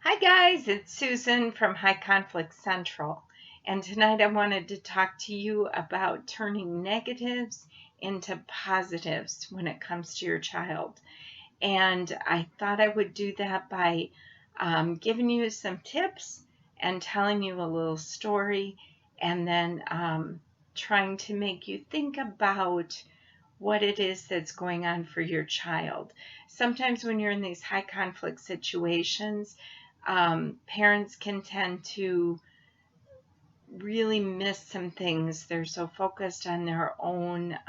Hi guys, it's Susan from High Conflict Central, and tonight I wanted to talk to you about turning negatives into positives when it comes to your child. And I thought I would do that by giving you some tips and telling you a little story, and then trying to make you think about what it is that's going on for your child. Sometimes when you're in these high conflict situations, parents can tend to really miss some things. They're so focused on their own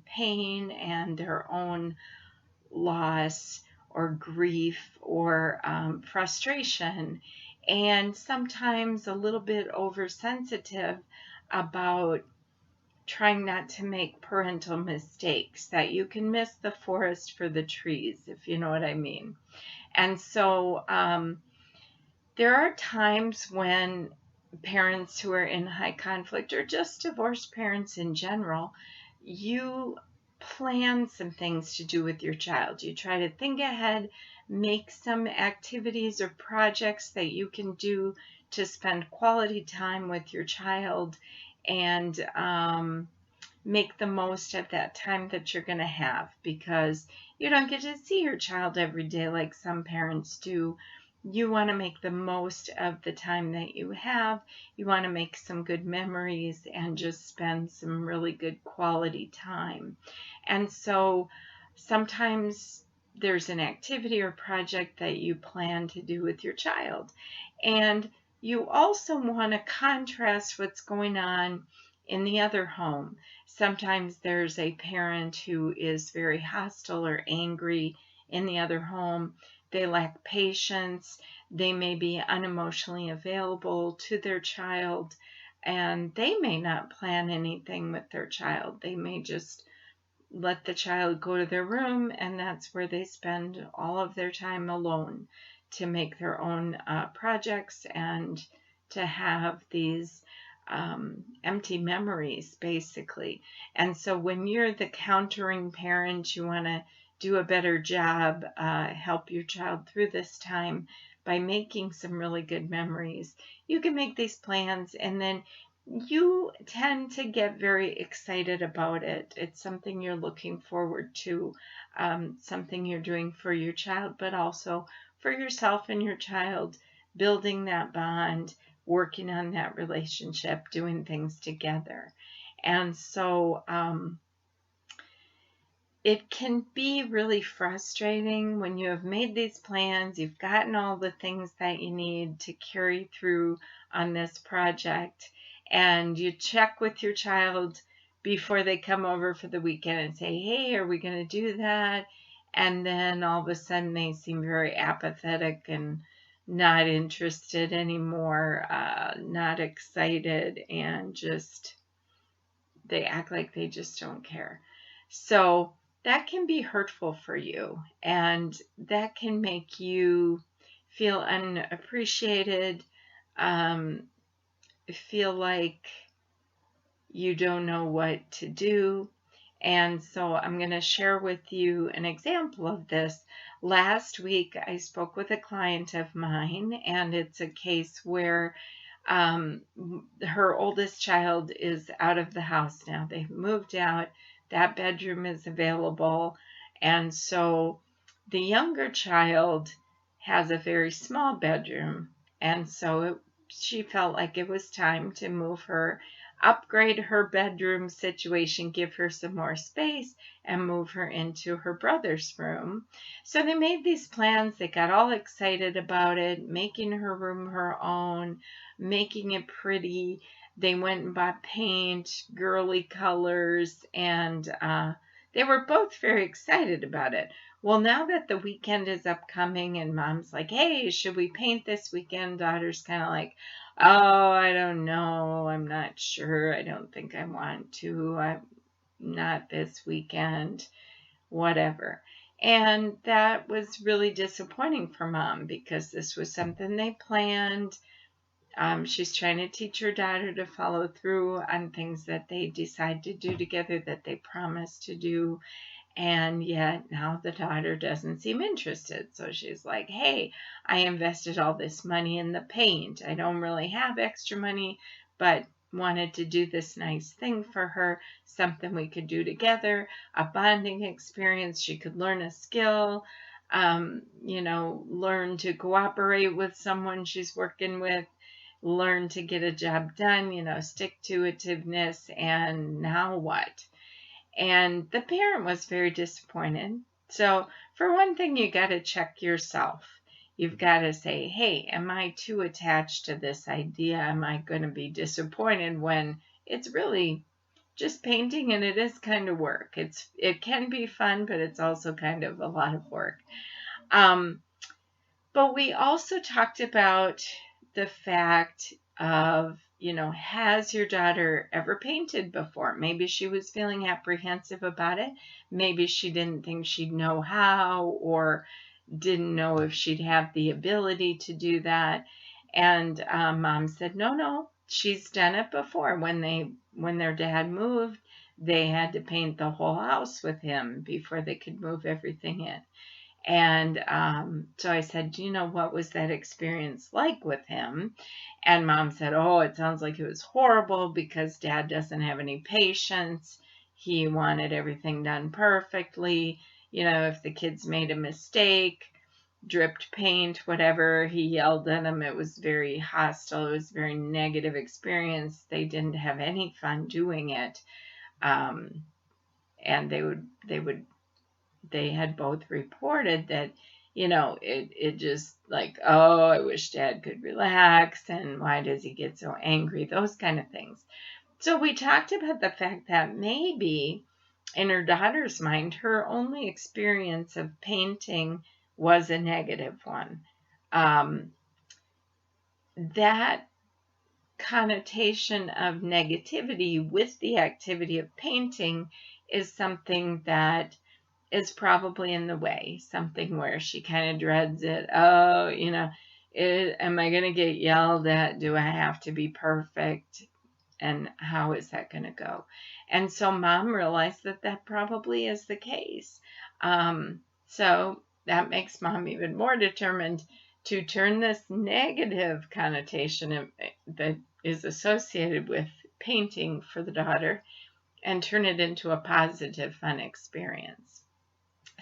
pain and their own loss or grief or frustration, and sometimes a little bit oversensitive about trying not to make parental mistakes, that you can miss the forest for the trees, if you know what I mean. And so there are times when parents who are in high conflict, or just divorced parents in general, you plan some things to do with your child. You try to think ahead, make some activities or projects that you can do to spend quality time with your child, and make the most of that time that you're going to have, because you don't get to see your child every day like some parents do. You want to make the most of the time that you have. You want to make some good memories and just spend some really good quality time. And so sometimes there's an activity or project that you plan to do with your child. And you also want to contrast what's going on in the other home. Sometimes there's a parent who is very hostile or angry in the other home. They lack patience. They may be unemotionally available to their child, and they may not plan anything with their child. They may just let the child go to their room, and that's where they spend all of their time alone to make their own projects and to have these empty memories, basically. And so when you're the countering parent, you want to do a better job, help your child through this time by making some really good memories. You can make these plans, and then you tend to get very excited about it. It's something you're looking forward to, something you're doing for your child, but also for yourself and your child, building that bond, working on that relationship, doing things together. And so it can be really frustrating when you have made these plans, you've gotten all the things that you need to carry through on this project, and you check with your child before they come over for the weekend and say, hey, are we going to do that? And then all of a sudden they seem very apathetic and not interested anymore, not excited, and just they act like they just don't care. So that can be hurtful for you, and that can make you feel unappreciated, feel like you don't know what to do. And so I'm going to share with you an example of this. Last week, I spoke with a client of mine, and it's a case where her oldest child is out of the house now. They've moved out. That bedroom is available. And so the younger child has a very small bedroom. And so she felt like it was time to move her, upgrade her bedroom situation, give her some more space, and move her into her brother's room. So they made these plans. They got all excited about it, making her room her own, making it pretty. They went and bought paint, girly colors, and they were both very excited about it. Well, now that the weekend is upcoming and mom's like, hey, should we paint this weekend? Daughter's kind of like, oh, I don't know. I'm not sure. I don't think I want to. I'm not this weekend, whatever. And that was really disappointing for mom, because this was something they planned. She's trying to teach her daughter to follow through on things that they decide to do together, that they promise to do. And yet now the daughter doesn't seem interested. So she's like, hey, I invested all this money in the paint. I don't really have extra money, but wanted to do this nice thing for her, something we could do together, a bonding experience. She could learn a skill, learn to cooperate with someone she's working with, learn to get a job done, stick to itiveness. And now what? And the parent was very disappointed. So, for one thing, you got to check yourself. You've got to say, hey, am I too attached to this idea? Am I going to be disappointed when it's really just painting and it is kind of work? It can be fun, but it's also kind of a lot of work. But we also talked about the fact of, has your daughter ever painted before? Maybe she was feeling apprehensive about it. Maybe she didn't think she'd know how, or didn't know if she'd have the ability to do that. And Mom said, no, she's done it before. When their dad moved, they had to paint the whole house with him before they could move everything in. And so I said, what was that experience like with him? And Mom said, oh, it sounds like it was horrible because Dad doesn't have any patience. He wanted everything done perfectly. If the kids made a mistake, dripped paint, whatever, he yelled at them. It was very hostile. It was a very negative experience. They didn't have any fun doing it. And they had both reported that, it just like, oh, I wish Dad could relax, and why does he get so angry? Those kind of things. So we talked about the fact that maybe in her daughter's mind, her only experience of painting was a negative one. That connotation of negativity with the activity of painting is something that is probably in the way, something where she kind of dreads it. Oh, am I going to get yelled at? Do I have to be perfect? And how is that going to go? And so Mom realized that probably is the case. So that makes Mom even more determined to turn this negative connotation that is associated with painting for the daughter and turn it into a positive, fun experience.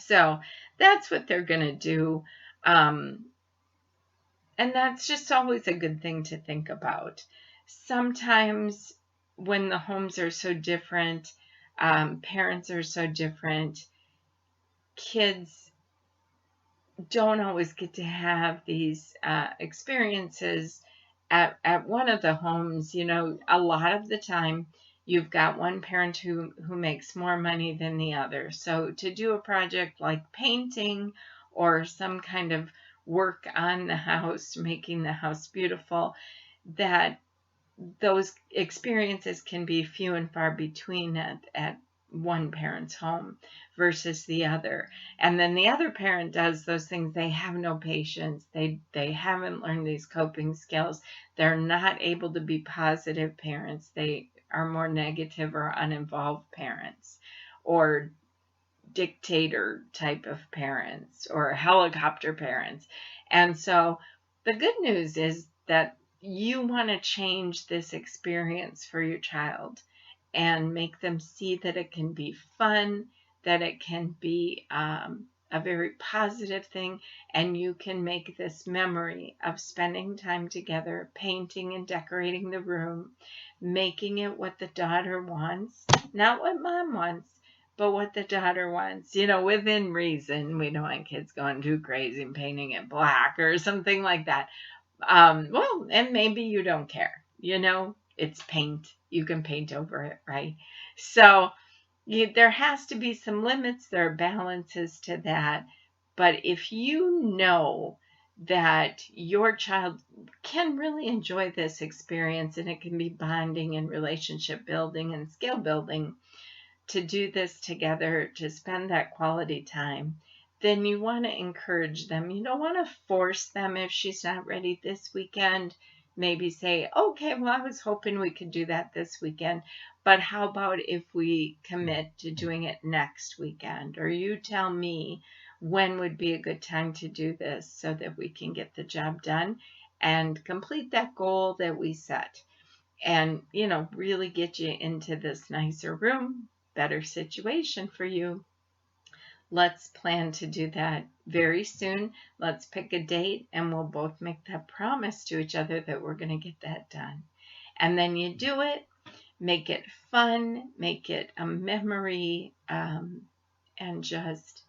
So that's what they're going to do. And that's just always a good thing to think about. Sometimes when the homes are so different, parents are so different, kids don't always get to have these experiences at one of the homes. A lot of the time, you've got one parent who makes more money than the other. So to do a project like painting or some kind of work on the house, making the house beautiful, that those experiences can be few and far between at one parent's home versus the other. And then the other parent does those things. They have no patience. They haven't learned these coping skills. They're not able to be positive parents. They are more negative or uninvolved parents, or dictator type of parents, or helicopter parents. And so the good news is that you want to change this experience for your child and make them see that it can be fun, that it can be a very positive thing, and you can make this memory of spending time together, painting and decorating the room, making it what the daughter wants, not what Mom wants, but what the daughter wants, within reason. We don't want kids going too crazy and painting it black or something like that. And maybe you don't care, it's paint. You can paint over it, right? So there has to be some limits. There are balances to that. But if you know that your child can really enjoy this experience, and it can be bonding and relationship building and skill building to do this together, to spend that quality time, then you want to encourage them. You don't want to force them if she's not ready this weekend. maybe say, okay, well, I was hoping we could do that this weekend, but how about if we commit to doing it next weekend? Or you tell me when would be a good time to do this so that we can get the job done and complete that goal that we set. And, really get you into this nicer room, better situation for you. Let's plan to do that very soon. Let's pick a date and we'll both make that promise to each other that we're going to get that done. And then you do it, make it fun, make it a memory, and just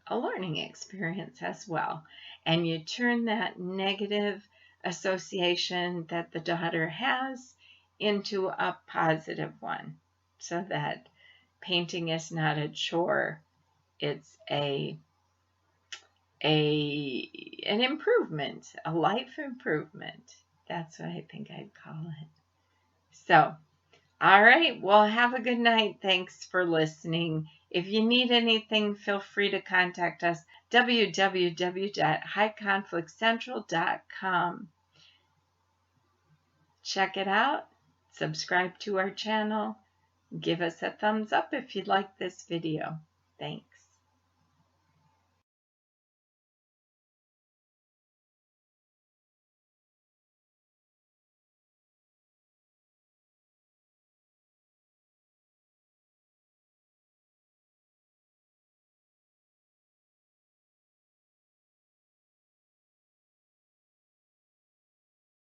a learning experience as well. And you turn that negative association that the daughter has into a positive one, so that painting is not a chore. It's an improvement, a life improvement. That's what I think I'd call it. So, all right. Well, have a good night. Thanks for listening. If you need anything, feel free to contact us, www.highconflictcentral.com. Check it out. Subscribe to our channel. Give us a thumbs up if you like this video. Thanks.